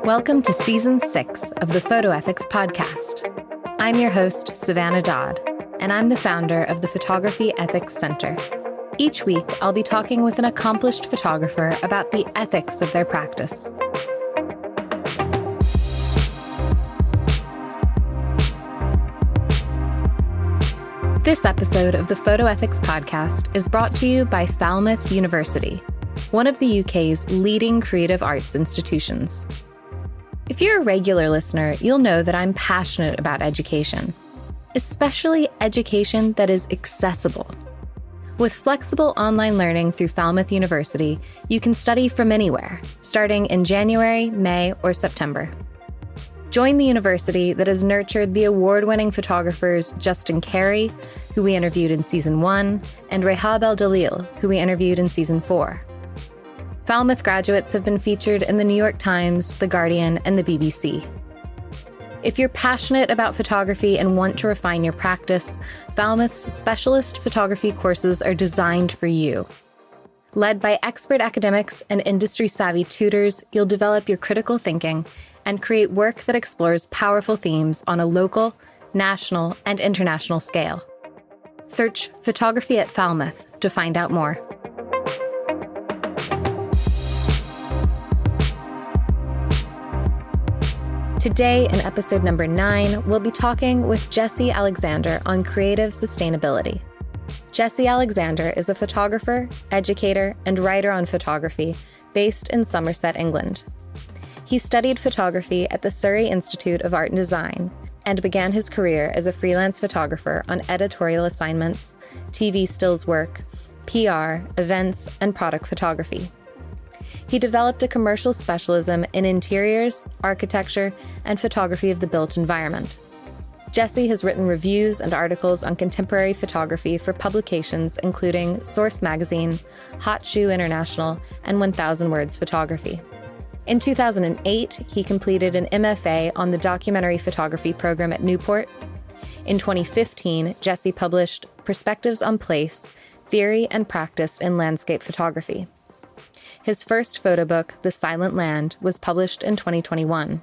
Welcome to Season 6 of the Photo Ethics Podcast. I'm your host, Savannah Dodd, and I'm the founder of the Photography Ethics Center. Each week, I'll be talking with an accomplished photographer about the ethics of their practice. This episode of the Photo Ethics Podcast is brought to you by Falmouth University, one of the UK's leading creative arts institutions. If you're a regular listener, you'll know that I'm passionate about education, especially education that is accessible. With flexible online learning through Falmouth University, you can study from anywhere, starting in January, May, or September. Join the university that has nurtured the award-winning photographers Justin Carey, who we interviewed in Season 1, and Rehab El-Dalil, who we interviewed in Season 4. Falmouth graduates have been featured in the New York Times, The Guardian, and the BBC. If you're passionate about photography and want to refine your practice, Falmouth's specialist photography courses are designed for you. Led by expert academics and industry-savvy tutors, you'll develop your critical thinking and create work that explores powerful themes on a local, national, and international scale. Search Photography at Falmouth to find out more. Today, in episode number 9, we'll be talking with Jessie Alexander on creative sustainability. Jessie Alexander is a photographer, educator, and writer on photography based in Somerset, England. He studied photography at the Surrey Institute of Art and Design and began his career as a freelance photographer on editorial assignments, TV stills work, PR, events, and product photography. He developed a commercial specialism in interiors, architecture, and photography of the built environment. Jessie has written reviews and articles on contemporary photography for publications including Source Magazine, Hot Shoe International, and 1000 Words Photography. In 2008, he completed an MFA on the documentary photography program at Newport. In 2015, Jessie published Perspectives on Place, Theory and Practice in Landscape Photography. His first photo book, The Silent Land, was published in 2021.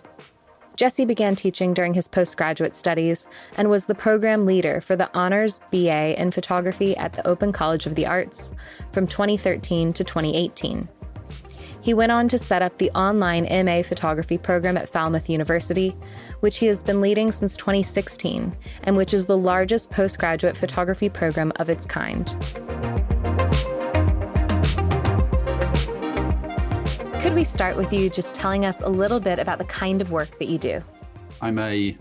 Jessie began teaching during his postgraduate studies and was the program leader for the Honors BA in Photography at the Open College of the Arts from 2013 to 2018. He went on to set up the online MA photography program at Falmouth University, which he has been leading since 2016, and which is the largest postgraduate photography program of its kind. Could we start with you just telling us a little bit about the kind of work that you do? I'm a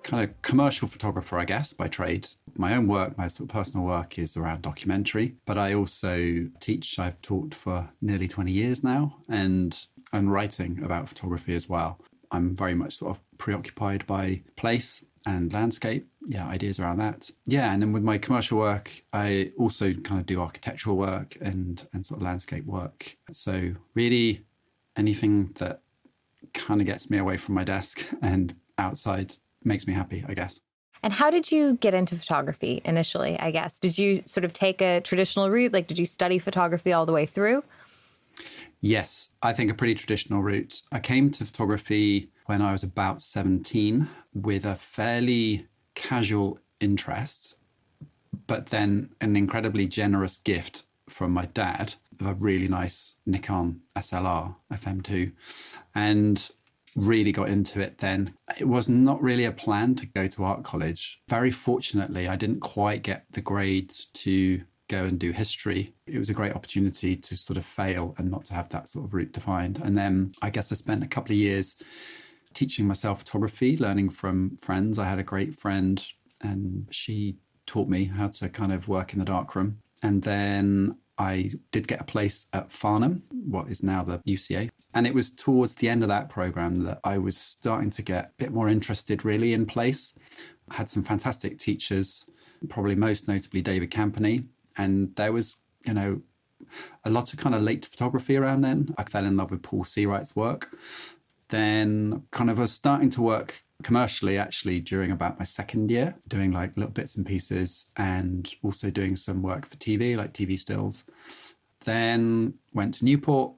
kind of commercial photographer, I guess, by trade. My own work, my sort of personal work is around documentary, but I also teach. I've taught for nearly 20 years now, and I'm writing about photography as well. I'm very much sort of preoccupied by place and landscape. Yeah, ideas around that. Yeah, and then with my commercial work, I also kind of do architectural work and sort of landscape work. So really anything that kind of gets me away from my desk and outside makes me happy, I guess. And how did you get into photography initially, I guess? Did you sort of take a traditional route? Like, did you study photography all the way through? Yes, I think a pretty traditional route. I came to photography when I was about 17 with a fairly casual interest, but then an incredibly generous gift from my dad of a really nice Nikon SLR FM2, and really got into it then. It was not really a plan to go to art college. Very fortunately, I didn't quite get the grades to go and do history. It was a great opportunity to sort of fail and not to have that sort of route defined. And then I guess I spent a couple of years teaching myself photography, learning from friends. I had a great friend and she taught me how to kind of work in the darkroom. And then I did get a place at Farnham, what is now the UCA. And it was towards the end of that program that I was starting to get a bit more interested really in place. I had some fantastic teachers, probably most notably David Campany. And there was, a lot of kind of late photography around then. I fell in love with Paul Seawright's work. Then kind of was starting to work commercially actually during about my second year, doing like little bits and pieces and also doing some work for TV, like TV stills. Then went to Newport,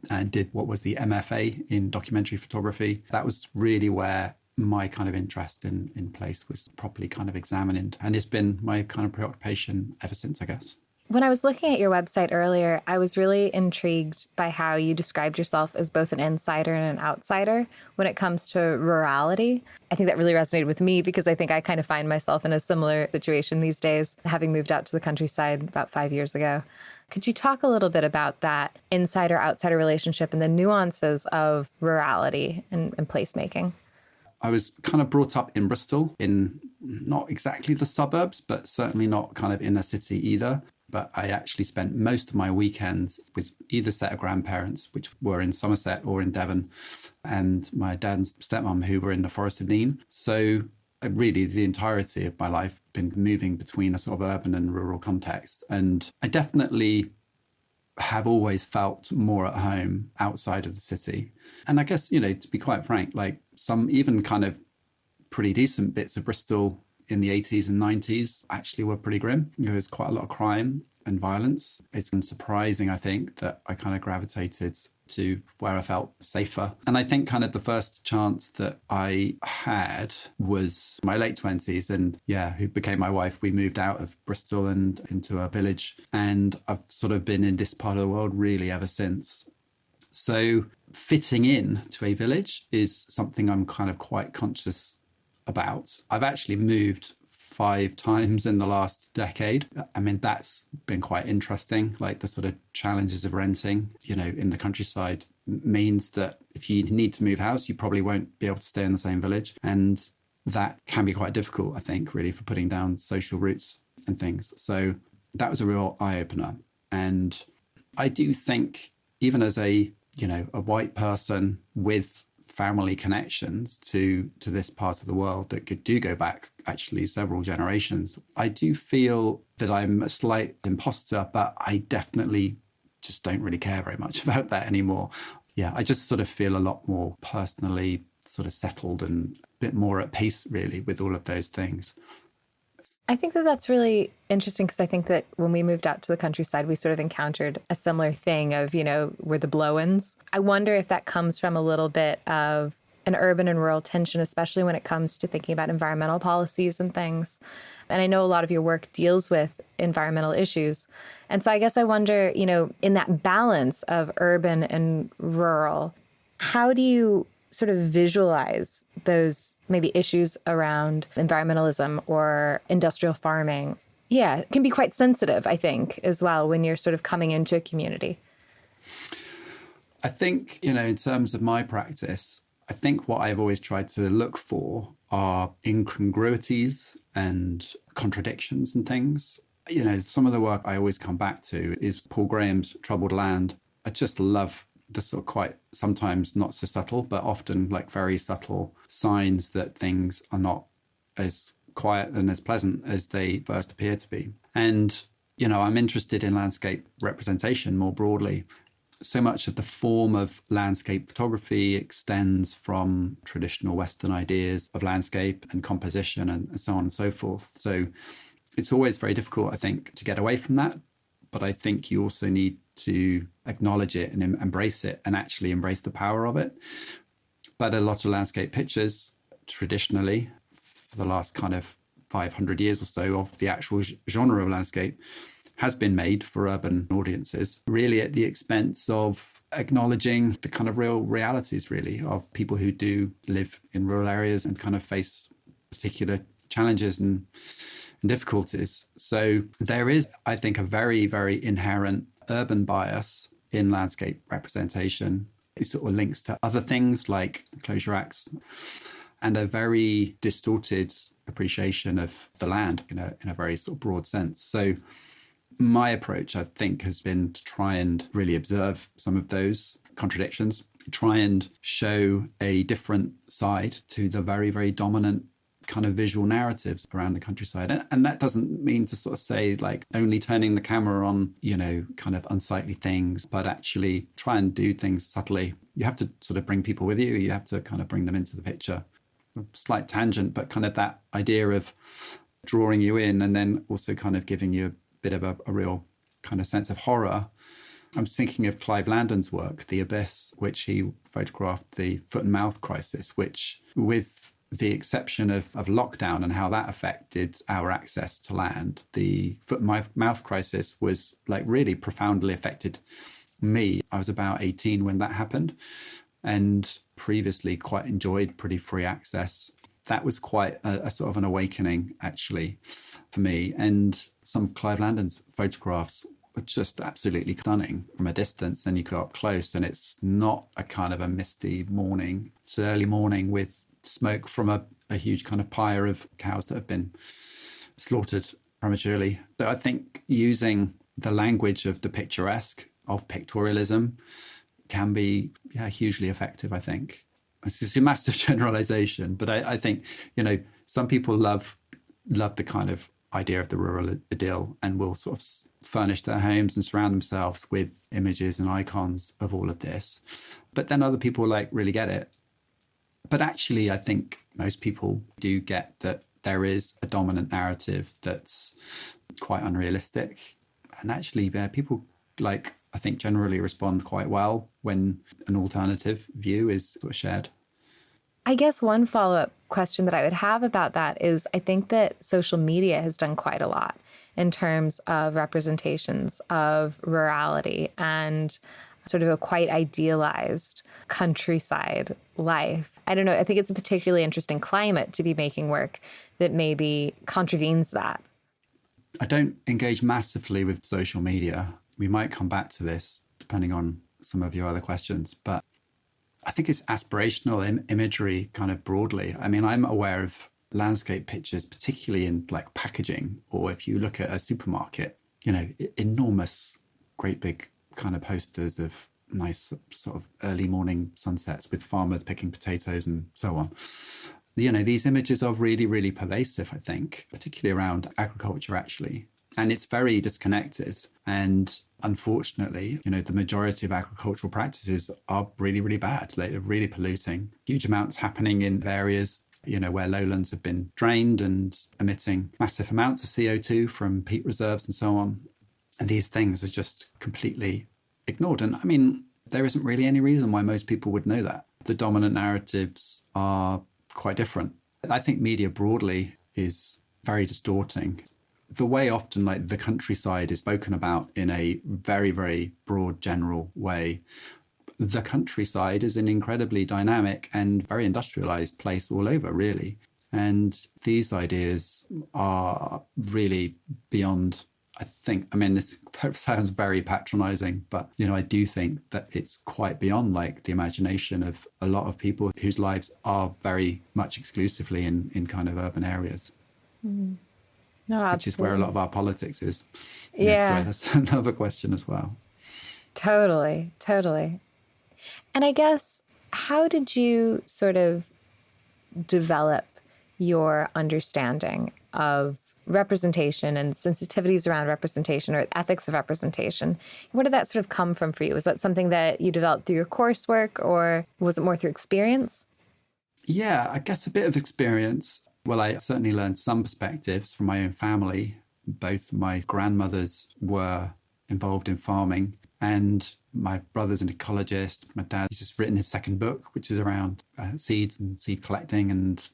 and did what was the MFA in documentary photography. That was really where my kind of interest in place was properly kind of examined. And it's been my kind of preoccupation ever since, I guess. When I was looking at your website earlier, I was really intrigued by how you described yourself as both an insider and an outsider when it comes to rurality. I think that really resonated with me because I think I kind of find myself in a similar situation these days, having moved out to the countryside about 5 years ago. Could you talk a little bit about that insider-outsider relationship and the nuances of rurality and placemaking? I was kind of brought up in Bristol, in not exactly the suburbs, but certainly not kind of inner city either. But I actually spent most of my weekends with either set of grandparents, which were in Somerset or in Devon, and my dad's stepmom, who were in the Forest of Dean. So really the entirety of my life been moving between a sort of urban and rural context. And I definitely have always felt more at home outside of the city. And I guess, to be quite frank, like some even kind of pretty decent bits of Bristol in the 80s and 90s actually were pretty grim. There was quite a lot of crime and violence. It's surprising, I think, that I kind of gravitated to where I felt safer. And I think kind of the first chance that I had was my late 20s. And who became my wife. We moved out of Bristol and into a village. And I've sort of been in this part of the world really ever since. So fitting in to a village is something I'm kind of quite conscious about. I've actually moved 5 times in the last decade. I mean, that's been quite interesting. Like the sort of challenges of renting, in the countryside means that if you need to move house, you probably won't be able to stay in the same village. And that can be quite difficult, I think, really, for putting down social roots and things. So that was a real eye-opener. And I do think, even as a white person with family connections to this part of the world that do go back actually several generations, I do feel that I'm a slight imposter, but I definitely just don't really care very much about that anymore. I just sort of feel a lot more personally sort of settled and a bit more at peace really with all of those things. I think that that's really interesting because I think that when we moved out to the countryside, we sort of encountered a similar thing of, we're the blow-ins. I wonder if that comes from a little bit of an urban and rural tension, especially when it comes to thinking about environmental policies and things. And I know a lot of your work deals with environmental issues. And so I guess I wonder, in that balance of urban and rural, how do you sort of visualize those maybe issues around environmentalism or industrial farming? It can be quite sensitive, I think, as well, when you're sort of coming into a community. I think, in terms of my practice, I think what I've always tried to look for are incongruities and contradictions and things. Some of the work I always come back to is Paul Graham's Troubled Land. I just love the sort of quite sometimes not so subtle, but often like very subtle signs that things are not as quiet and as pleasant as they first appear to be. And, I'm interested in landscape representation more broadly. So much of the form of landscape photography extends from traditional Western ideas of landscape and composition and so on and so forth. So it's always very difficult, I think, to get away from that. But I think you also need to acknowledge it and embrace it and actually embrace the power of it. But a lot of landscape pictures, traditionally, for the last kind of 500 years or so of the actual genre of landscape, has been made for urban audiences, really at the expense of acknowledging the kind of real realities, really, of people who do live in rural areas and kind of face particular challenges and difficulties. So there is, I think, a very, very inherent urban bias in landscape representation. It sort of links to other things like enclosure acts and a very distorted appreciation of the land in a very sort of broad sense. So my approach, I think, has been to try and really observe some of those contradictions, try and show a different side to the very, very dominant kind of visual narratives around the countryside. And that doesn't mean to sort of say like only turning the camera on, kind of unsightly things, but actually try and do things subtly. You have to sort of bring people with you. You have to kind of bring them into the picture. A slight tangent, but kind of that idea of drawing you in and then also kind of giving you a bit of a real kind of sense of horror. I'm thinking of Clive Landon's work, The Abyss, which he photographed the foot and mouth crisis, which, with the exception of lockdown and how that affected our access to land, the foot and mouth crisis was like really profoundly affected me. I was about 18 when that happened, and previously quite enjoyed pretty free access. That was quite a sort of an awakening, actually, for me. And some of Clive Landon's photographs were just absolutely stunning from a distance. Then you go up close and it's not a kind of a misty morning. It's early morning with smoke from a huge kind of pyre of cows that have been slaughtered prematurely. So I think using the language of the picturesque, of pictorialism, can be hugely effective, I think. It's a massive generalization, but I think, some people love the kind of idea of the rural idyll and will sort of furnish their homes and surround themselves with images and icons of all of this. But then other people really get it. But actually, I think most people do get that there is a dominant narrative that's quite unrealistic. And actually, people I think generally respond quite well when an alternative view is sort of shared. I guess one follow-up question that I would have about that is I think that social media has done quite a lot in terms of representations of rurality and sort of a quite idealized countryside life. I don't know. I think it's a particularly interesting climate to be making work that maybe contravenes that. I don't engage massively with social media. We might come back to this depending on some of your other questions, but I think it's aspirational imagery kind of broadly. I mean, I'm aware of landscape pictures, particularly in packaging, or if you look at a supermarket, enormous, great big kind of posters of nice sort of early morning sunsets with farmers picking potatoes and so on. These images are really, really pervasive, I think, particularly around agriculture, actually. And it's very disconnected. And unfortunately, the majority of agricultural practices are really, really bad. They're really polluting. Huge amounts happening in areas, where lowlands have been drained and emitting massive amounts of CO2 from peat reserves and so on. And these things are just completely ignored. And I mean, there isn't really any reason why most people would know that. The dominant narratives are quite different. I think media broadly is very distorting. The way often the countryside is spoken about in a very, very broad, general way. The countryside is an incredibly dynamic and very industrialized place all over, really. And these ideas are really beyond, I think, this sounds very patronizing, but, I do think that it's quite beyond the imagination of a lot of people whose lives are very much exclusively in kind of urban areas. Mm. No, absolutely. Which is where a lot of our politics is. Yeah. So that's another question as well. Totally. And I guess, how did you sort of develop your understanding of representation and sensitivities around representation or ethics of representation? Where did that sort of come from for you? Was that something that you developed through your coursework, or was it more through experience? Yeah, I guess a bit of experience. Well, I certainly learned some perspectives from my own family. Both my grandmothers were involved in farming, and my brother's an ecologist. My dad has just written his second book, which is around seeds and seed collecting. And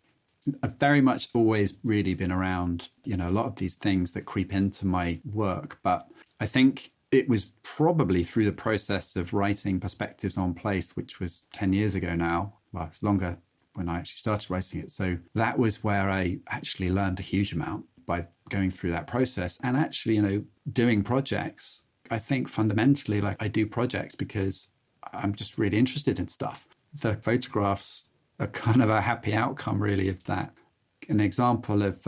I've very much always really been around, a lot of these things that creep into my work. But I think it was probably through the process of writing Perspectives on Place, which was 10 years ago now. Well, it's longer when I actually started writing it. So that was where I actually learned a huge amount by going through that process. And actually, doing projects, I think fundamentally, I do projects because I'm just really interested in stuff. The photographs are kind of a happy outcome, really, of that. An example of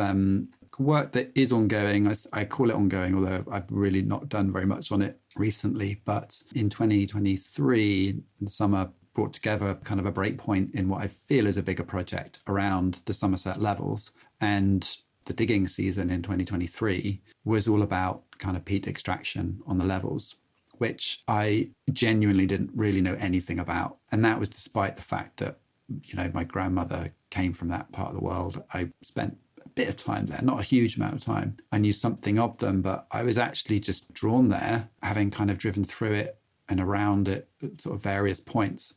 work that is ongoing, I call it ongoing, although I've really not done very much on it recently. But in 2023, in the summer, brought together kind of a breakpoint in what I feel is a bigger project around the Somerset levels. And the digging season in 2023 was all about kind of peat extraction on the levels, which I genuinely didn't really know anything about. And that was despite the fact that, my grandmother came from that part of the world. I spent a bit of time there, not a huge amount of time. I knew something of them, but I was actually just drawn there, having kind of driven through it and around it at sort of various points.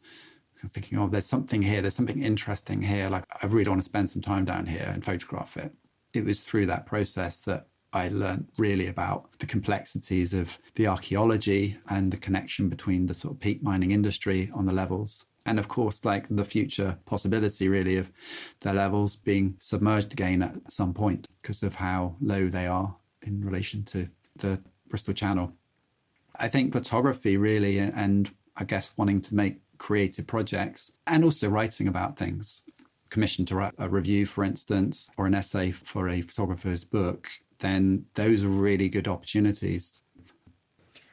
I'm thinking, oh, there's something here, there's something interesting here. Like, I really want to spend some time down here and photograph it. It was through that process that I learned really about the complexities of the archaeology and the connection between the sort of peat mining industry on the levels. And of course, like the future possibility really of the levels being submerged again at some point because of how low they are in relation to the Bristol Channel. I think photography really, and I guess wanting to make creative projects and also writing about things, commissioned to write a review, for instance, or an essay for a photographer's book, then those are really good opportunities.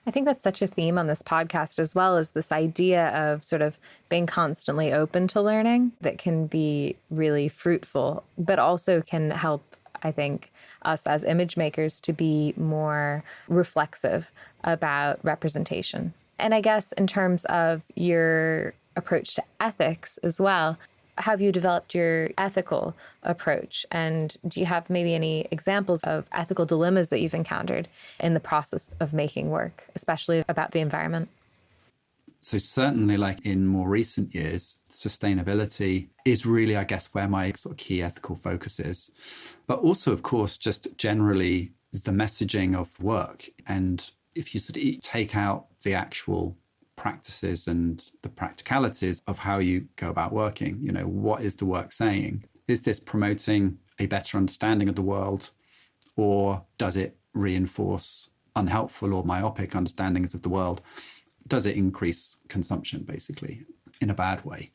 I think that's such a theme on this podcast as well, as this idea of sort of being constantly open to learning that can be really fruitful, but also can help, I think, us as image makers to be more reflexive about representation. And I guess in terms of your approach to ethics as well, have you developed your ethical approach? And do you have maybe any examples of ethical dilemmas that you've encountered in the process of making work, especially about the environment? So certainly, like in more recent years, sustainability is really, I guess, where my sort of key ethical focus is. But also, of course, just generally the messaging of work. And if you sort of take out the actual practices and the practicalities of how you go about working, you know, what is the work saying? Is this promoting a better understanding of the world, or does it reinforce unhelpful or myopic understandings of the world? Does it increase consumption, basically, in a bad way?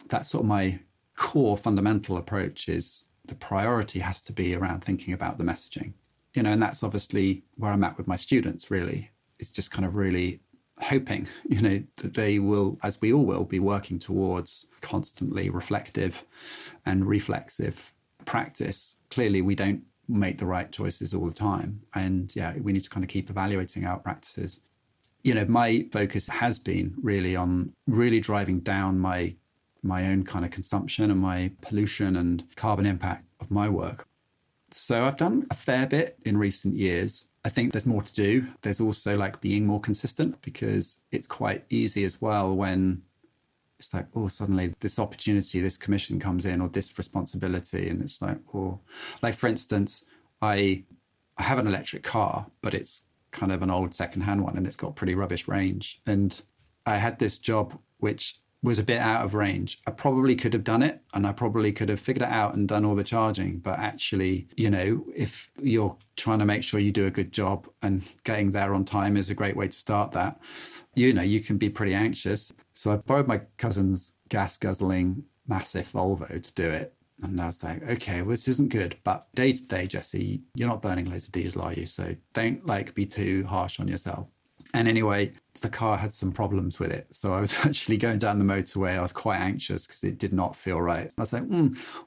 That's sort of my core fundamental approach. Is the priority has to be around thinking about the messaging, you know, and that's obviously where I'm at with my students, really. It's just kind of really hoping, you know, that they will, as we all will, be working towards constantly reflective and reflexive practice. Clearly, we don't make the right choices all the time. And yeah, we need to kind of keep evaluating our practices. You know, my focus has been really on really driving down my own kind of consumption and my pollution and carbon impact of my work. So I've done a fair bit in recent years. I think there's more to do. There's also like being more consistent, because it's quite easy as well when it's like, oh, suddenly this opportunity, this commission comes in, or this responsibility. And it's like, oh, like for instance, I have an electric car, but it's kind of an old secondhand one and it's got pretty rubbish range. And I had this job which was a bit out of range. I probably could have done it, and I probably could have figured it out and done all the charging. But actually, you know, if you're trying to make sure you do a good job, and getting there on time is a great way to start that, you know, you can be pretty anxious. So I borrowed my cousin's gas guzzling massive Volvo to do it. And I was like, okay, well, this isn't good. But day to day, Jesse, you're not burning loads of diesel, are you? So don't like be too harsh on yourself. And anyway, the car had some problems with it. So I was actually going down the motorway. I was quite anxious because it did not feel right. I was like,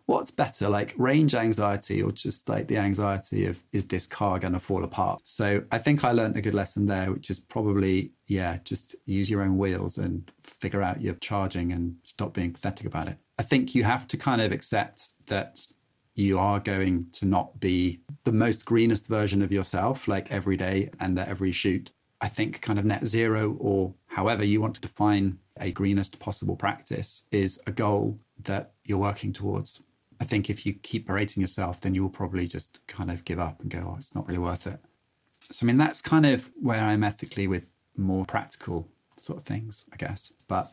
what's better, like range anxiety or just like the anxiety of, is this car going to fall apart? So I think I learned a good lesson there, which is probably, yeah, just use your own wheels and figure out your charging and stop being pathetic about it. I think you have to kind of accept that you are going to not be the most greenest version of yourself, like every day and at every shoot. I think kind of net zero, or however you want to define a greenest possible practice, is a goal that you're working towards. I think if you keep berating yourself, then you'll probably just kind of give up and go, oh, it's not really worth it. So, I mean, that's kind of where I'm ethically with more practical sort of things, I guess. But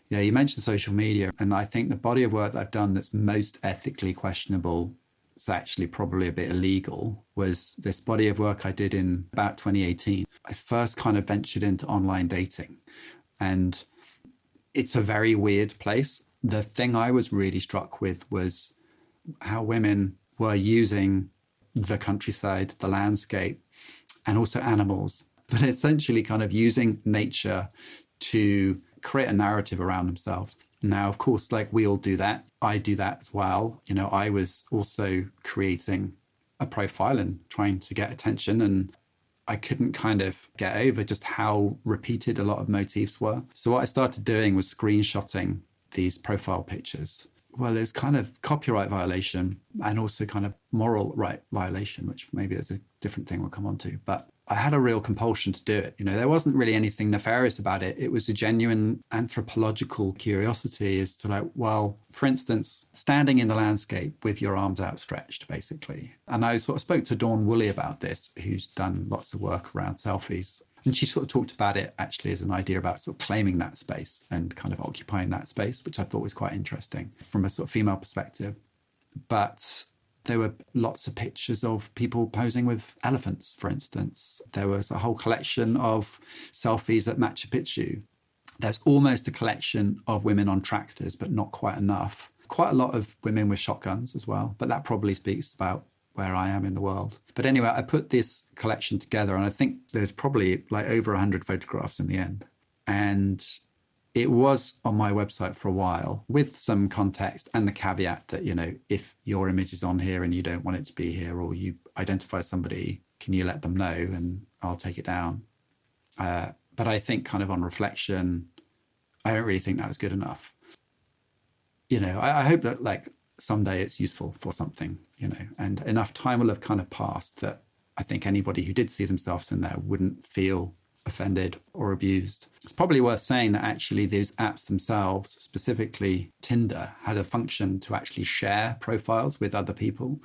yeah, you mentioned social media, and I think the body of work that I've done that's most ethically questionable, it's actually probably a bit illegal, was this body of work I did in about 2018. I first kind of ventured into online dating, and it's a very weird place. The thing I was really struck with was how women were using the countryside, the landscape, and also animals, but essentially kind of using nature to create a narrative around themselves. Now, of course, like we all do that. I do that as well. You know, I was also creating a profile and trying to get attention, and I couldn't kind of get over just how repeated a lot of motifs were. So what I started doing was screenshotting these profile pictures. Well, it's kind of copyright violation and also kind of moral right violation, which maybe is a different thing we'll come on to. But I had a real compulsion to do it. There wasn't really anything nefarious about it. It was a genuine anthropological curiosity as to, like, well, for instance, standing in the landscape with your arms outstretched, basically. And I sort of spoke to Dawn Woolley about this, who's done lots of work around selfies. And she sort of talked about it actually as an idea about sort of claiming that space and kind of occupying that space, which I thought was quite interesting from a sort of female perspective. But there were lots of pictures of people posing with elephants, for instance. There was a whole collection of selfies at Machu Picchu. There's almost a collection of women on tractors, but not quite enough. Quite a lot of women with shotguns as well, but that probably speaks about where I am in the world. But anyway, I put this collection together, and I think there's probably like over 100 photographs in the end. And it was on my website for a while with some context and the caveat that, if your image is on here and you don't want it to be here, or you identify somebody, can you let them know and I'll take it down. But I think kind of on reflection, I don't really think that was good enough. I hope that like someday it's useful for something, and enough time will have kind of passed that I think anybody who did see themselves in there wouldn't feel offended or abused. It's probably worth saying that actually those apps themselves, specifically Tinder, had a function to actually share profiles with other people.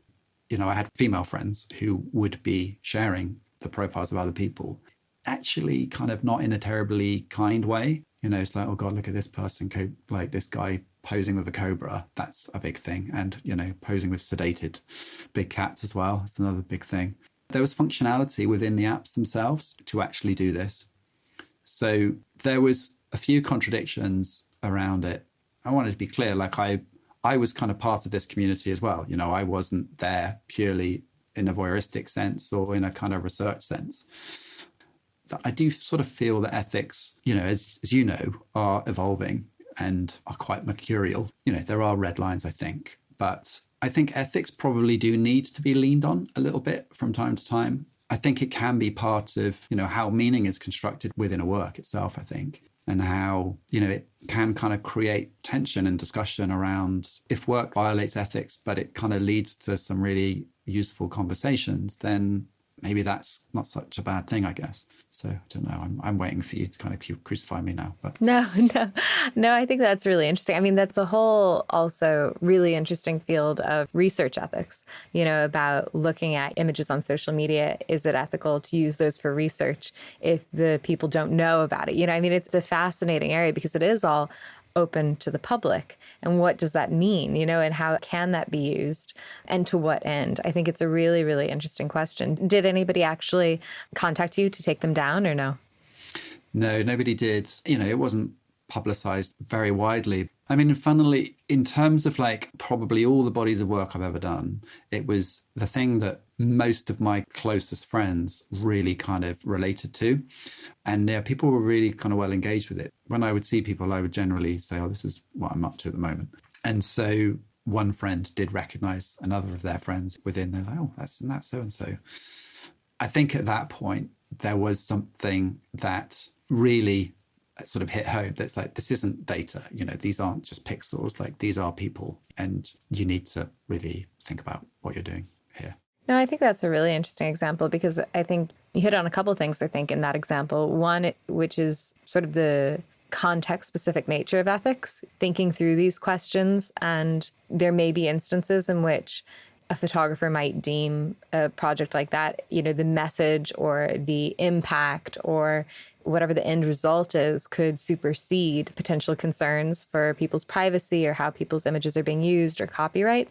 I had female friends who would be sharing the profiles of other people, actually kind of not in a terribly kind way. It's like, oh God, look at this person, like this guy posing with a cobra. That's a big thing. And, posing with sedated big cats as well. That's another big thing. There was functionality within the apps themselves to actually do this. So there was a few contradictions around it. I wanted to be clear, like I was kind of part of this community as well. I wasn't there purely in a voyeuristic sense or in a kind of research sense. I do sort of feel that ethics, as you know, are evolving and are quite mercurial. There are red lines, I think, but I think ethics probably do need to be leaned on a little bit from time to time. I think it can be part of, how meaning is constructed within a work itself, I think, and how, it can kind of create tension and discussion around if work violates ethics, but it kind of leads to some really useful conversations, then maybe that's not such a bad thing, I guess. So I don't know. I'm waiting for you to kind of crucify me now. But No, I think that's really interesting. I mean, that's a whole also really interesting field of research ethics, about looking at images on social media. Is it ethical to use those for research if the people don't know about it? It's a fascinating area because it is all open to the public. And what does that mean, and how can that be used and to what end? I think it's a really, really interesting question. Did anybody actually contact you to take them down or no? No, nobody did. It wasn't publicized very widely. Funnily, in terms of like probably all the bodies of work I've ever done, it was the thing that most of my closest friends really kind of related to. And people were really kind of well engaged with it. When I would see people, I would generally say, oh, this is what I'm up to at the moment. And so one friend did recognize another of their friends within. They're like, oh, that's so-and-so. I think at that point, there was something that really sort of hit home. That's like, this isn't data, these aren't just pixels, like these are people, and you need to really think about what you're doing here. No, I think that's a really interesting example because I think you hit on a couple of things, I think, in that example. One, which is sort of the context-specific nature of ethics, thinking through these questions. And there may be instances in which a photographer might deem a project like that, the message or the impact or whatever the end result is could supersede potential concerns for people's privacy or how people's images are being used or copyright.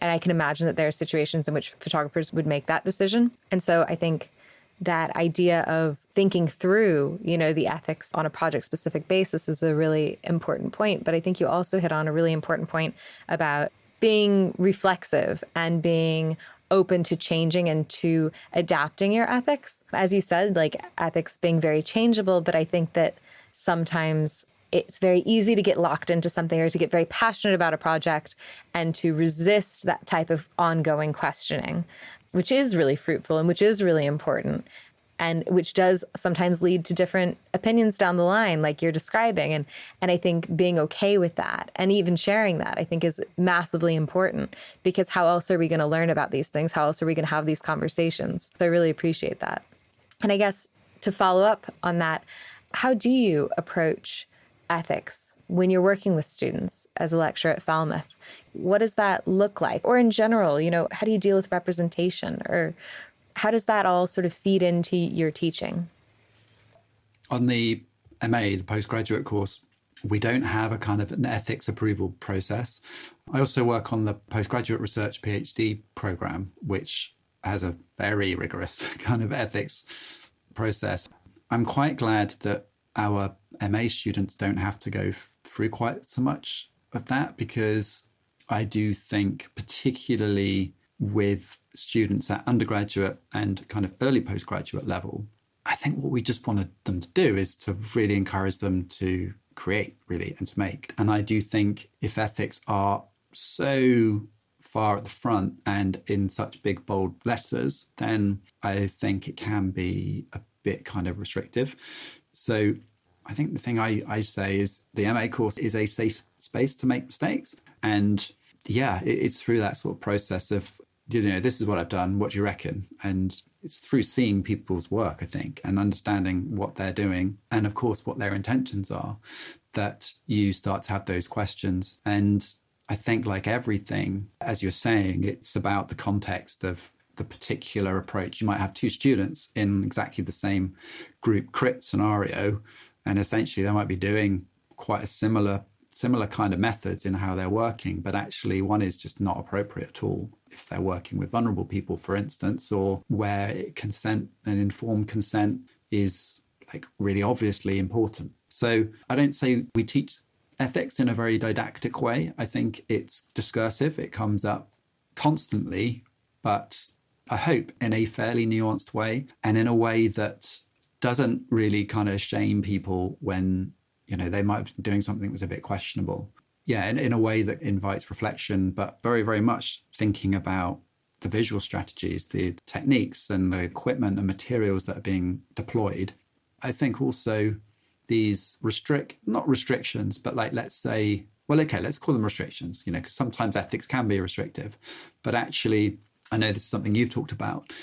And I can imagine that there are situations in which photographers would make that decision. And so I think that idea of thinking through, the ethics on a project-specific basis is a really important point. But I think you also hit on a really important point about being reflexive and being open to changing and to adapting your ethics. As you said, like ethics being very changeable, but I think that sometimes it's very easy to get locked into something or to get very passionate about a project and to resist that type of ongoing questioning, which is really fruitful and which is really important. And which does sometimes lead to different opinions down the line, like you're describing. And I think being okay with that and even sharing that, I think is massively important, because how else are we going to learn about these things? How else are we going to have these conversations? So I really appreciate that. And I guess to follow up on that, how do you approach ethics when you're working with students as a lecturer at Falmouth? What does that look like? Or in general, how do you deal with representation? Or how does that all sort of feed into your teaching? On the MA, the postgraduate course, we don't have a kind of an ethics approval process. I also work on the postgraduate research PhD program, which has a very rigorous kind of ethics process. I'm quite glad that our MA students don't have to go through quite so much of that, because I do think, particularly with students at undergraduate and kind of early postgraduate level, I think what we just wanted them to do is to really encourage them to create, really, and to make. And I do think if ethics are so far at the front and in such big, bold letters, then I think it can be a bit kind of restrictive. So I think the thing I say is the MA course is a safe space to make mistakes. And yeah, it's through that sort of process of, this is what I've done, what do you reckon? And it's through seeing people's work, I think, and understanding what they're doing and, of course, what their intentions are, that you start to have those questions. And I think, like everything, as you're saying, it's about the context of the particular approach. You might have two students in exactly the same group crit scenario, and essentially they might be doing quite a similar kind of methods in how they're working, but actually one is just not appropriate at all if they're working with vulnerable people, for instance, or where consent and informed consent is like really obviously important. So I don't say we teach ethics in a very didactic way. I think it's discursive. It comes up constantly, but I hope in a fairly nuanced way, and in a way that doesn't really kind of shame people when they might have been doing something that was a bit questionable. Yeah, in a way that invites reflection, but very, very much thinking about the visual strategies, the techniques and the equipment and materials that are being deployed. I think also these not restrictions, but like, let's say, well, okay, let's call them restrictions, because sometimes ethics can be restrictive, but actually, I know this is something you've talked about,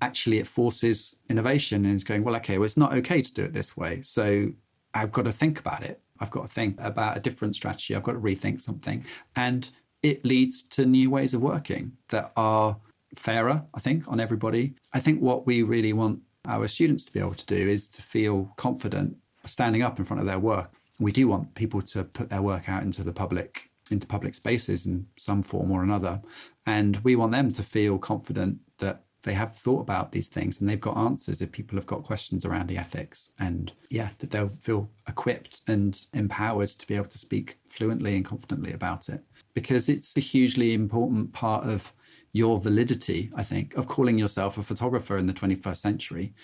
actually it forces innovation and it's going, well, okay, well, it's not okay to do it this way. So I've got to think about it. I've got to think about a different strategy. I've got to rethink something. And it leads to new ways of working that are fairer, I think, on everybody. I think what we really want our students to be able to do is to feel confident standing up in front of their work. We do want people to put their work out into public spaces in some form or another. And we want them to feel confident that they have thought about these things and they've got answers if people have got questions around the ethics, and that they'll feel equipped and empowered to be able to speak fluently and confidently about it, because it's a hugely important part of your validity, I think, of calling yourself a photographer in the 21st century.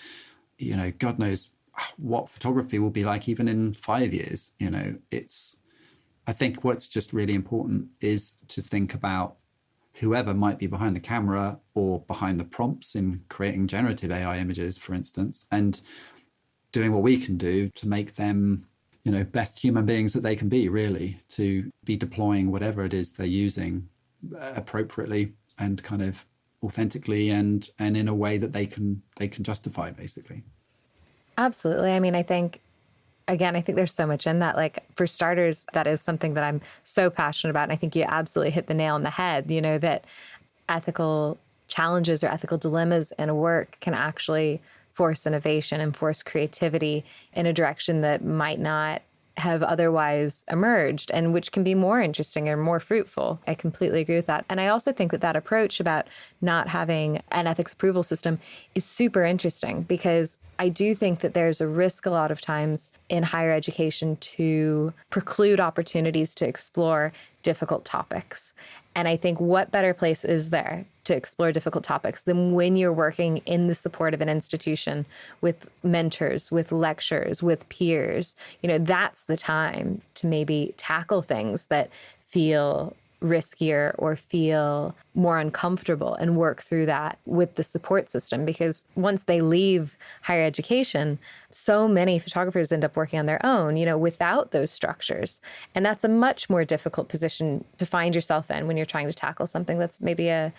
God knows what photography will be like even in 5 years. I think what's just really important is to think about whoever might be behind the camera or behind the prompts in creating generative AI images, for instance, and doing what we can do to make them, best human beings that they can be, really, to be deploying whatever it is they're using appropriately and kind of authentically and in a way that they can justify, basically. Absolutely. I mean, I think there's so much in that. Like, for starters, that is something that I'm so passionate about. And I think you absolutely hit the nail on the head, that ethical challenges or ethical dilemmas in a work can actually force innovation and force creativity in a direction that might not have otherwise emerged, and which can be more interesting and more fruitful. I completely agree with that. And I also think that approach about not having an ethics approval system is super interesting, because I do think that there's a risk a lot of times in higher education to preclude opportunities to explore difficult topics. And I think what better place is there to explore difficult topics than when you're working in the support of an institution with mentors, with lecturers, with peers. That's the time to maybe tackle things that feel riskier or feel more uncomfortable and work through that with the support system. Because once they leave higher education, so many photographers end up working on their own, without those structures. And that's a much more difficult position to find yourself in when you're trying to tackle something that's maybe a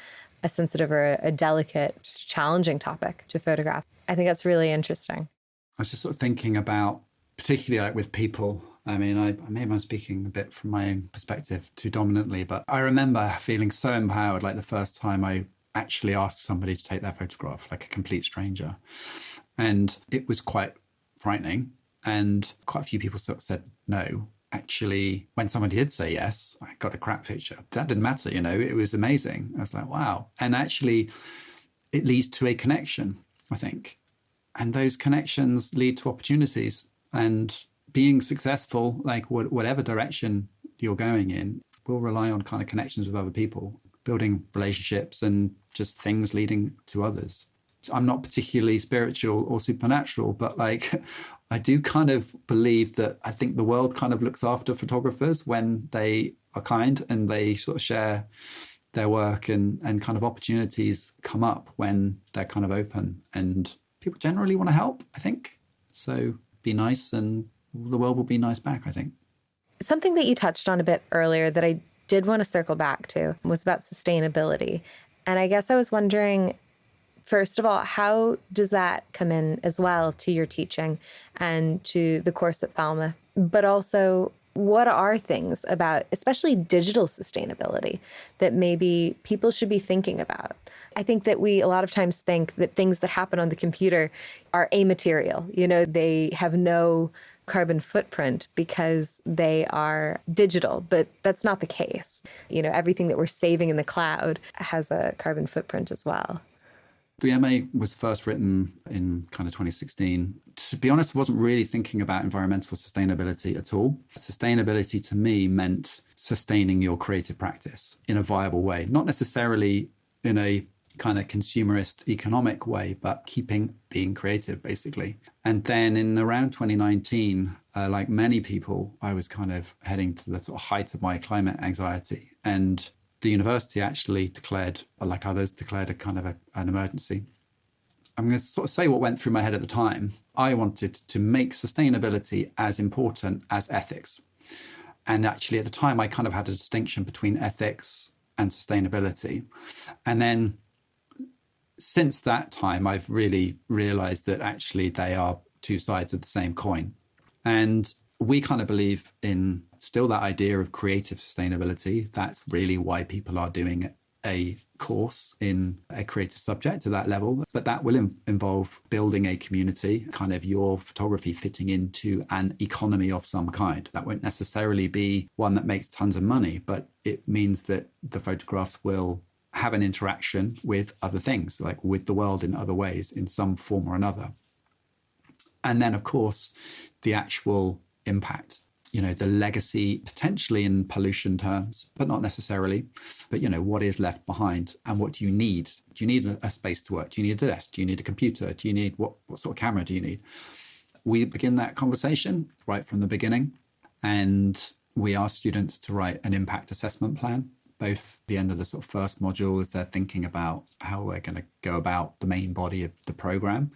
a sensitive or a delicate, challenging topic to photograph. I think that's really interesting. I was just sort of thinking about, particularly like with people. I mean, maybe I'm speaking a bit from my own perspective too dominantly, but I remember feeling so empowered, like the first time I actually asked somebody to take their photograph, like a complete stranger. And it was quite frightening. And quite a few people sort of said no. Actually, when somebody did say yes, I got a crap picture. That didn't matter, it was amazing. I was like, wow. And actually, it leads to a connection, I think. And those connections lead to opportunities. And being successful, like whatever direction you're going in, will rely on kind of connections with other people, building relationships and just things leading to others. I'm not particularly spiritual or supernatural, but like I do kind of believe that I think the world kind of looks after photographers when they are kind and they sort of share their work, and kind of opportunities come up when they're kind of open, and people generally want to help, I think. So be nice and the world will be nice back, I think. Something that you touched on a bit earlier that I did want to circle back to was about sustainability. And I guess I was wondering, first of all, how does that come in as well to your teaching and to the course at Falmouth? But also, what are things about, especially digital sustainability, that maybe people should be thinking about? I think that we a lot of times think that things that happen on the computer are amaterial. They have no carbon footprint because they are digital, but that's not the case. Everything that we're saving in the cloud has a carbon footprint as well. The MA was first written in kind of 2016. To be honest, I wasn't really thinking about environmental sustainability at all. Sustainability to me meant sustaining your creative practice in a viable way, not necessarily in a kind of consumerist economic way, but being creative, basically. And then in around 2019, like many people, I was kind of heading to the sort of height of my climate anxiety. And the university actually declared, like others, declared a kind of an emergency. I'm going to sort of say what went through my head at the time. I wanted to make sustainability as important as ethics. And actually at the time, I kind of had a distinction between ethics and sustainability. And then since that time, I've really realized that actually they are two sides of the same coin. And we kind of believe in still that idea of creative sustainability. That's really why people are doing a course in a creative subject to that level. But that will involve building a community, kind of your photography fitting into an economy of some kind. That won't necessarily be one that makes tons of money, but it means that the photographs will have an interaction with other things, like with the world in other ways, in some form or another. And then, of course, the actual impact, the legacy potentially in pollution terms, but not necessarily. But, what is left behind and what do you need? Do you need a space to work? Do you need a desk? Do you need a computer? Do you need what sort of camera do you need? We begin that conversation right from the beginning, and we ask students to write an impact assessment plan. Both the end of the sort of first module as they're thinking about how they're going to go about the main body of the program.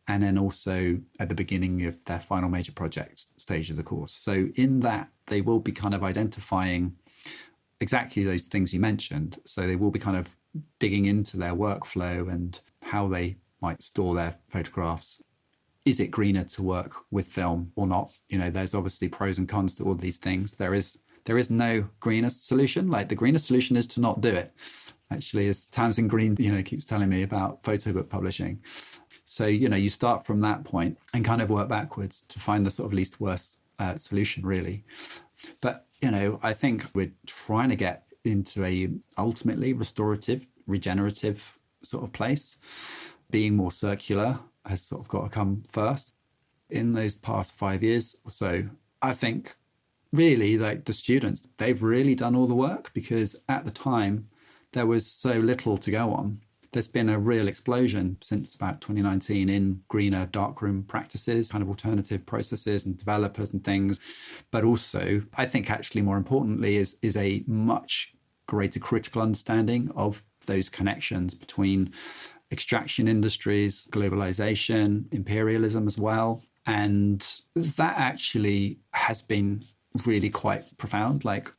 And then also at the beginning of their final major project stage of the course. So in that, they will be kind of identifying exactly those things you mentioned. So they will be kind of digging into their workflow and how they might store their photographs. Is it greener to work with film or not? There's obviously pros and cons to all these things. There is no greener solution. Like the greener solution is to not do it. Actually, as Tamsin Green, keeps telling me about photo book publishing. So, you start from that point and kind of work backwards to find the sort of least worst solution, really. But, I think we're trying to get into a ultimately restorative, regenerative sort of place. Being more circular has sort of got to come first. In those past 5 years or so, I think really like the students, they've really done all the work, because at the time there was so little to go on. There's been a real explosion since about 2019 in greener darkroom practices, kind of alternative processes and developers and things. But also, I think actually more importantly is a much greater critical understanding of those connections between extraction industries, globalization, imperialism as well. And that actually has been really quite profound. Like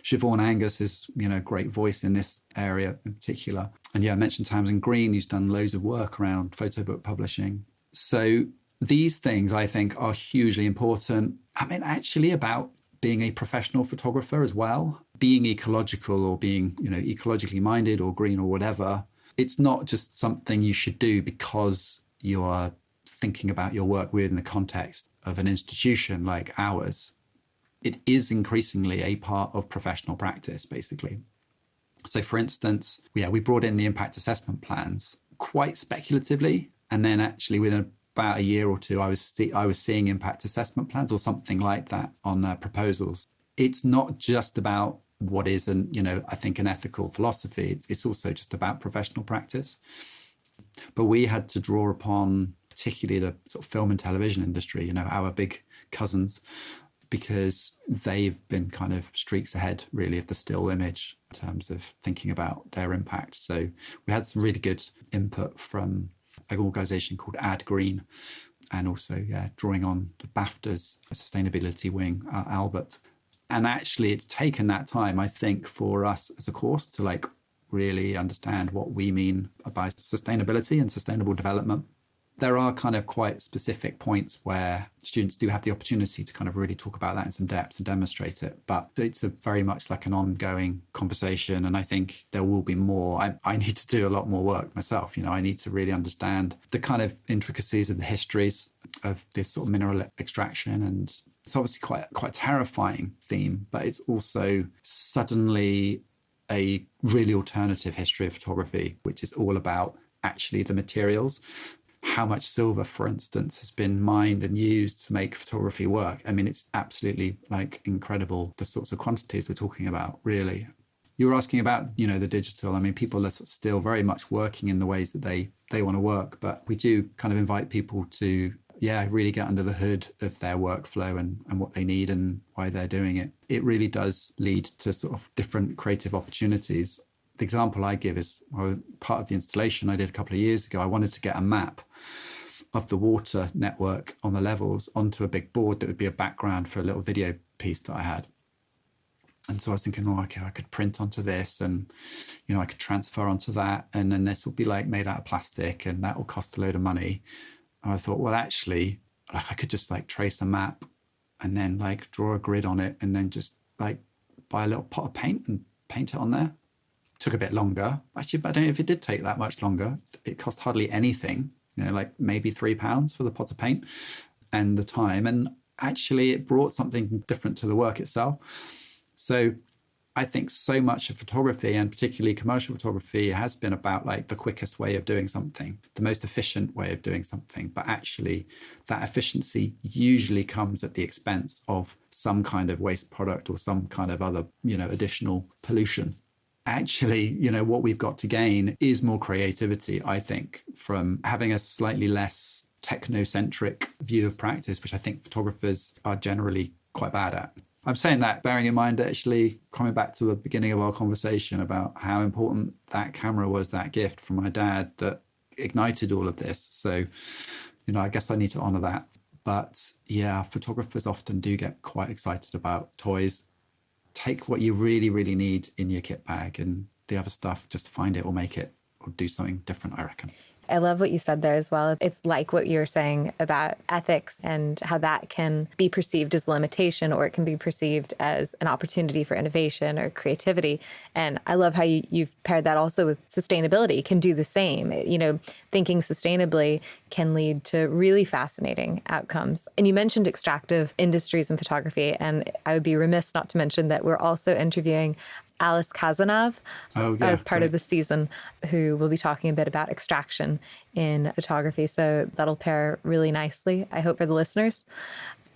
Siobhan Angus is, a great voice in this area in particular. And I mentioned Tamsin Green, who's done loads of work around photo book publishing. So these things, I think, are hugely important. I mean, actually about being a professional photographer as well, being ecological or being, ecologically minded or green or whatever. It's not just something you should do because you are thinking about your work within the context of an institution like ours. It is increasingly a part of professional practice, basically. So, for instance, we brought in the impact assessment plans quite speculatively. And then actually within about a year or two, I was seeing impact assessment plans or something like that on proposals. It's not just about what is, I think an ethical philosophy. It's also just about professional practice. But we had to draw upon particularly the sort of film and television industry, our big cousins, because they've been kind of streaks ahead, really, of the still image in terms of thinking about their impact. So we had some really good input from an organisation called Ad Green, and also, drawing on the BAFTA's sustainability wing, Albert. And actually, it's taken that time, I think, for us as a course to really understand what we mean by sustainability and sustainable development. There are kind of quite specific points where students do have the opportunity to kind of really talk about that in some depth and demonstrate it. But it's very much like an ongoing conversation. And I think there will be more. I need to do a lot more work myself. I need to really understand the kind of intricacies of the histories of this sort of mineral extraction. And it's obviously quite a terrifying theme, but it's also suddenly a really alternative history of photography, which is all about actually the materials. How much silver, for instance, has been mined and used to make photography work. I mean, it's absolutely incredible, the sorts of quantities we're talking about, really. You were asking about, the digital. I mean, people are still very much working in the ways that they want to work, but we do kind of invite people to, really get under the hood of their workflow and what they need and why they're doing it. It really does lead to sort of different creative opportunities. The example I give is part of the installation I did a couple of years ago. I wanted to get a map of the water network on the levels onto a big board that would be a background for a little video piece that I had. And so I was thinking, I could print onto this and, I could transfer onto that. And then this will be made out of plastic and that will cost a load of money. And I thought, well, actually, I could just trace a map and then draw a grid on it and then just buy a little pot of paint and paint it on there. Took a bit longer. Actually, but I don't know if it did take that much longer. It cost hardly anything, maybe £3 for the pot of paint and the time. And actually it brought something different to the work itself. So I think so much of photography, and particularly commercial photography, has been about the quickest way of doing something, the most efficient way of doing something. But actually that efficiency usually comes at the expense of some kind of waste product or some kind of other, additional pollution. Actually, what we've got to gain is more creativity, I think, from having a slightly less technocentric view of practice, which I think photographers are generally quite bad at. I'm saying that bearing in mind, actually, coming back to the beginning of our conversation about how important that camera was, that gift from my dad that ignited all of this. So, I guess I need to honour that. But photographers often do get quite excited about toys. Take what you really, really need in your kit bag, and the other stuff, just find it or make it or do something different, I reckon. I love what you said there as well. It's like what you're saying about ethics and how that can be perceived as limitation, or it can be perceived as an opportunity for innovation or creativity. And I love how you've paired that also with sustainability, can do the same. Thinking sustainably can lead to really fascinating outcomes. And you mentioned extractive industries in photography, and I would be remiss not to mention that we're also interviewing Alice Kazanov as part of the season, who will be talking a bit about extraction in photography. So that'll pair really nicely, I hope, for the listeners.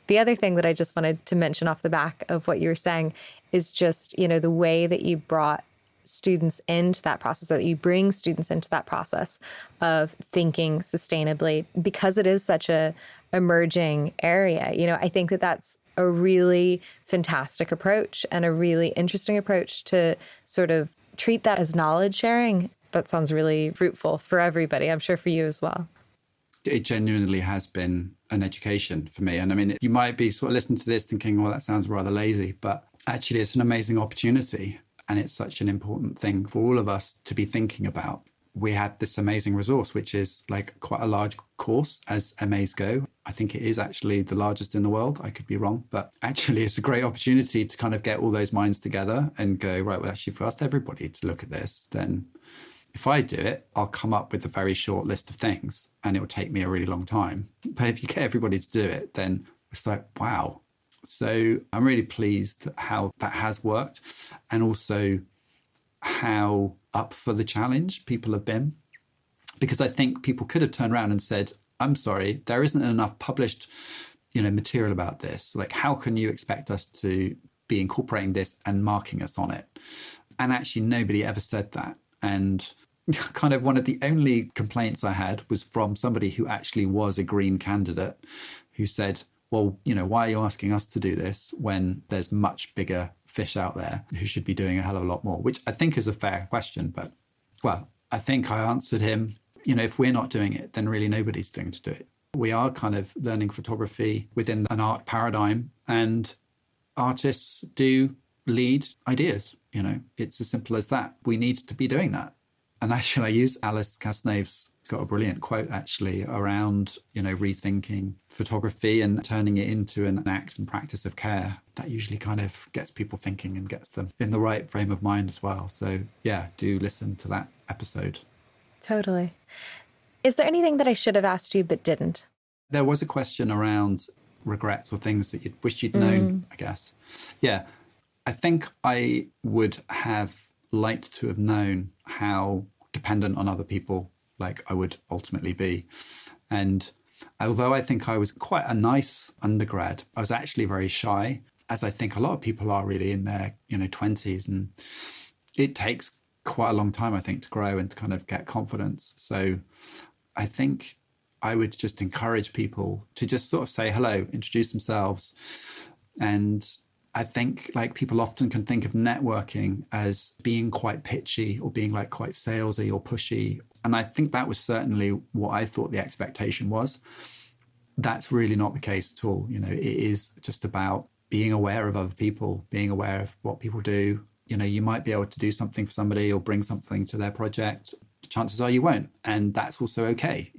The other thing that I just wanted to mention off the back of what you were saying is just, the way that you brought students into that process, that you bring students into that process of thinking sustainably, because it is such a emerging area. I think that that's a really fantastic approach and a really interesting approach to sort of treat that as knowledge sharing. That sounds really fruitful for everybody. I'm sure for you as well. It genuinely has been an education for me. And I mean, you might be sort of listening to this thinking, well, that sounds rather lazy, but actually it's an amazing opportunity, and it's such an important thing for all of us to be thinking about. We had this amazing resource, which is like quite a large course as MAs go. I think it is actually the largest in the world. I could be wrong, but actually it's a great opportunity to kind of get all those minds together and go, right, well, actually, if we asked everybody to look at this, then if I do it, I'll come up with a very short list of things and it will take me a really long time. But if you get everybody to do it, then it's like, wow. So I'm really pleased how that has worked, and also how up for the challenge people have been. Because I think people could have turned around and said, I'm sorry, there isn't enough published, material about this. Like, how can you expect us to be incorporating this and marking us on it? And actually nobody ever said that. And kind of one of the only complaints I had was from somebody who actually was a green candidate, who said, well, why are you asking us to do this when there's much bigger fish out there who should be doing a hell of a lot more? Which I think is a fair question. But, well, I think I answered him, if we're not doing it, then really nobody's going to do it. We are kind of learning photography within an art paradigm, and artists do lead ideas. It's as simple as that. We need to be doing that. And actually, I use Alice Casnave's got a brilliant quote actually around, rethinking photography and turning it into an act and practice of care. That usually kind of gets people thinking and gets them in the right frame of mind as well. So yeah, do listen to that episode. Totally. Is there anything that I should have asked you but didn't? There was a question around regrets or things that you'd wished you'd known, I guess. Yeah, I think I would have liked to have known how dependent on other people like I would ultimately be. And although I think I was quite a nice undergrad, I was actually very shy, as I think a lot of people are really in their 20s. And it takes quite a long time, I think, to grow and to kind of get confidence. So I think I would just encourage people to just sort of say hello, introduce themselves. And I think like people often can think of networking as being quite pitchy or being like quite salesy or pushy. And I think that was certainly what I thought the expectation was. That's really not the case at all. It is just about being aware of other people, being aware of what people do. You might be able to do something for somebody or bring something to their project. Chances are you won't. And that's also okay.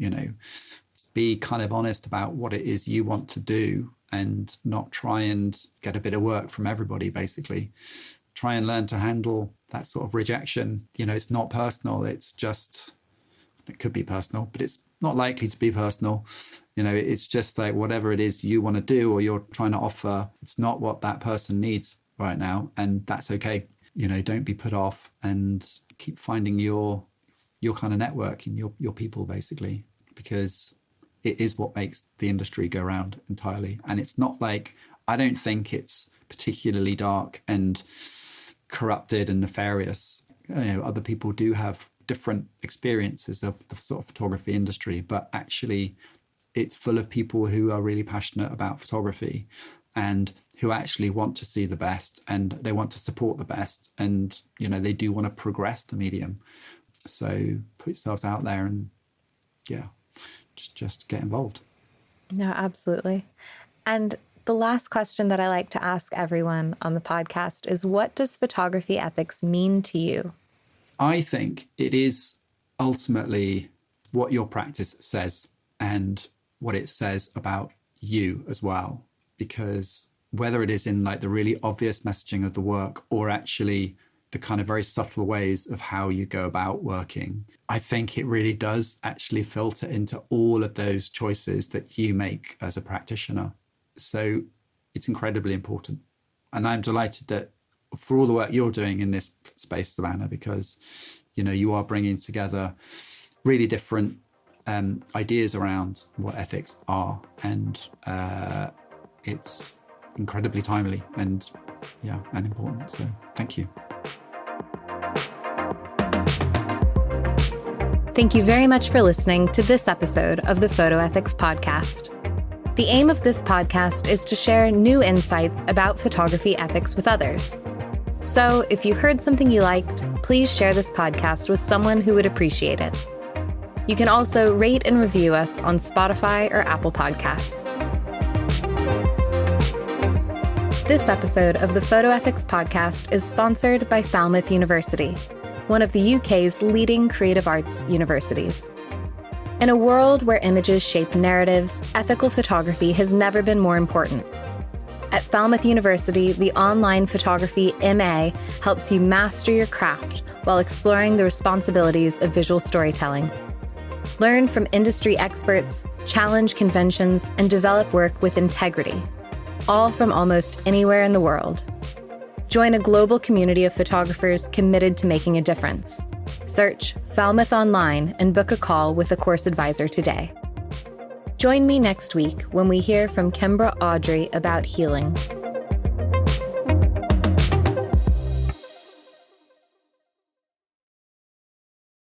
Be kind of honest about what it is you want to do and not try and get a bit of work from everybody, basically. Try and learn to handle that sort of rejection. It's not personal. It's just, it could be personal, but it's not likely to be personal. It's just like whatever it is you want to do or you're trying to offer, it's not what that person needs right now. And that's okay. Don't be put off and keep finding your kind of network and your people, basically, because it is what makes the industry go round entirely. And it's not like, I don't think it's particularly dark and corrupted and nefarious. Other people do have different experiences of the sort of photography industry, but actually it's full of people who are really passionate about photography and who actually want to see the best and they want to support the best. And, they do want to progress the medium. So put yourselves out there and just get involved. No, absolutely. And the last question that I like to ask everyone on the podcast is, what does photography ethics mean to you? I think it is ultimately what your practice says and what it says about you as well. Because whether it is in like the really obvious messaging of the work or actually the kind of very subtle ways of how you go about working, I think it really does actually filter into all of those choices that you make as a practitioner. So it's incredibly important. And I'm delighted that for all the work you're doing in this space, Savannah, because, you are bringing together really different ideas around what ethics are. And it's incredibly timely and important. So thank you. Thank you very much for listening to this episode of the Photo Ethics Podcast. The aim of this podcast is to share new insights about photography ethics with others. So if you heard something you liked, please share this podcast with someone who would appreciate it. You can also rate and review us on Spotify or Apple Podcasts. This episode of the Photo Ethics Podcast is sponsored by Falmouth University, one of the UK's leading creative arts universities. In a world where images shape narratives, ethical photography has never been more important. At Falmouth University, the online photography MA helps you master your craft while exploring the responsibilities of visual storytelling. Learn from industry experts, challenge conventions, and develop work with integrity, all from almost anywhere in the world. Join a global community of photographers committed to making a difference. Search Falmouth online and book a call with a course advisor today. Join me next week when we hear from Kimbra Audrey about healing.